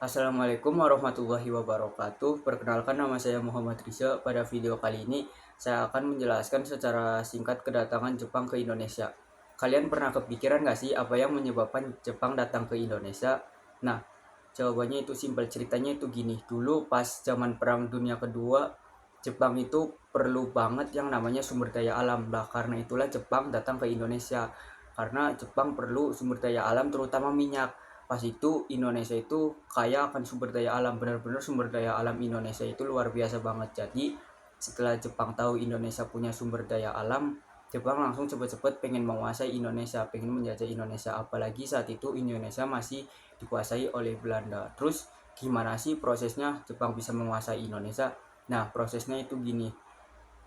Assalamualaikum warahmatullahi wabarakatuh. Perkenalkan, nama saya Muhammad Riza. Pada video kali ini saya akan menjelaskan secara singkat kedatangan Jepang ke Indonesia. Kalian pernah kepikiran gak sih apa yang menyebabkan Jepang datang ke Indonesia? Nah, jawabannya itu simpel. Ceritanya itu gini. Dulu pas zaman Perang Dunia Kedua, Jepang itu perlu banget yang namanya sumber daya alam. Nah, karena itulah Jepang datang ke Indonesia. Karena Jepang perlu sumber daya alam, terutama minyak. Pas itu Indonesia itu kaya akan sumber daya alam, benar-benar sumber daya alam Indonesia itu luar biasa banget. Jadi setelah Jepang tahu Indonesia punya sumber daya alam, Jepang langsung cepet-cepet pengen menguasai Indonesia, pengen menjajah Indonesia. Apalagi saat itu Indonesia masih dikuasai oleh Belanda. Terus gimana sih prosesnya Jepang bisa menguasai Indonesia? Nah, prosesnya itu gini.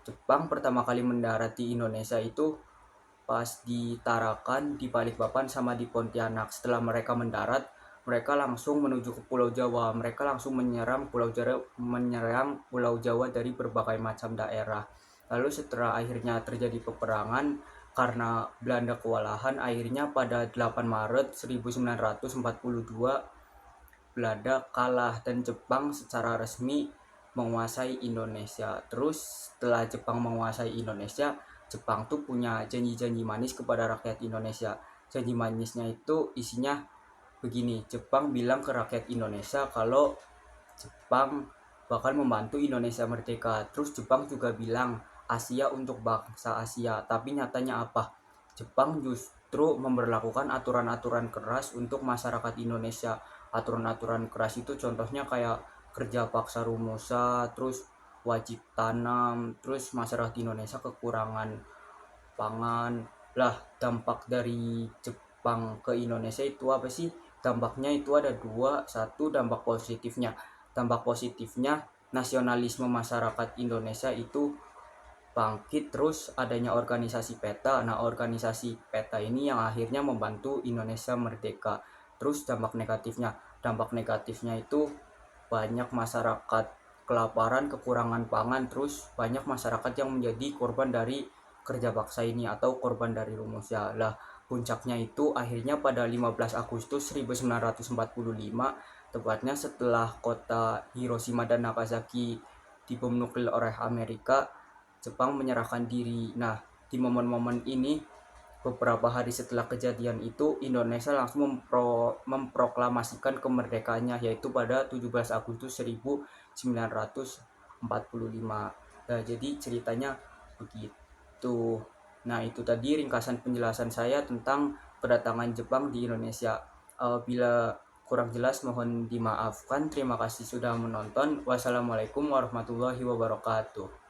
Jepang pertama kali mendarat di Indonesia itu pas di Tarakan, di Balikpapan, sama di Pontianak. Setelah mereka mendarat, mereka langsung menuju ke Pulau Jawa. Mereka langsung menyerang Pulau Jawa dari berbagai macam daerah. Lalu setelah akhirnya terjadi peperangan karena Belanda kewalahan, akhirnya pada 8 Maret 1942 Belanda kalah dan Jepang secara resmi menguasai Indonesia. Terus setelah Jepang menguasai Indonesia, Jepang tuh punya janji-janji manis kepada rakyat Indonesia. Janji manisnya itu isinya begini. Jepang bilang ke rakyat Indonesia kalau Jepang bakal membantu Indonesia merdeka. Terus Jepang juga bilang Asia untuk bangsa Asia. Tapi nyatanya apa? Jepang justru memberlakukan aturan-aturan keras untuk masyarakat Indonesia. Aturan-aturan keras itu contohnya kayak kerja paksa rumusa, terus wajib tanam, terus masyarakat Indonesia kekurangan pangan. Lah, dampak dari Jepang ke Indonesia itu apa sih? Dampaknya itu ada dua. Satu, dampak positifnya. Dampak positifnya, nasionalisme masyarakat Indonesia itu bangkit, terus adanya organisasi PETA. Nah, organisasi PETA ini yang akhirnya membantu Indonesia merdeka. Terus dampak negatifnya itu banyak masyarakat kelaparan, kekurangan pangan, terus banyak masyarakat yang menjadi korban dari kerja paksa ini atau korban dari rumusnya. Lah, puncaknya itu akhirnya pada 15 Agustus 1945, tepatnya setelah kota Hiroshima dan Nagasaki dibom nuklir oleh Amerika, Jepang menyerahkan diri. Nah, di momen-momen ini, beberapa hari setelah kejadian itu, Indonesia langsung memproklamasikan kemerdekaannya, yaitu pada 17 Agustus 1945. Nah, jadi ceritanya begitu. Nah, itu tadi ringkasan penjelasan saya tentang kedatangan Jepang di Indonesia. Bila kurang jelas mohon dimaafkan. Terima kasih sudah menonton. Wassalamualaikum warahmatullahi wabarakatuh.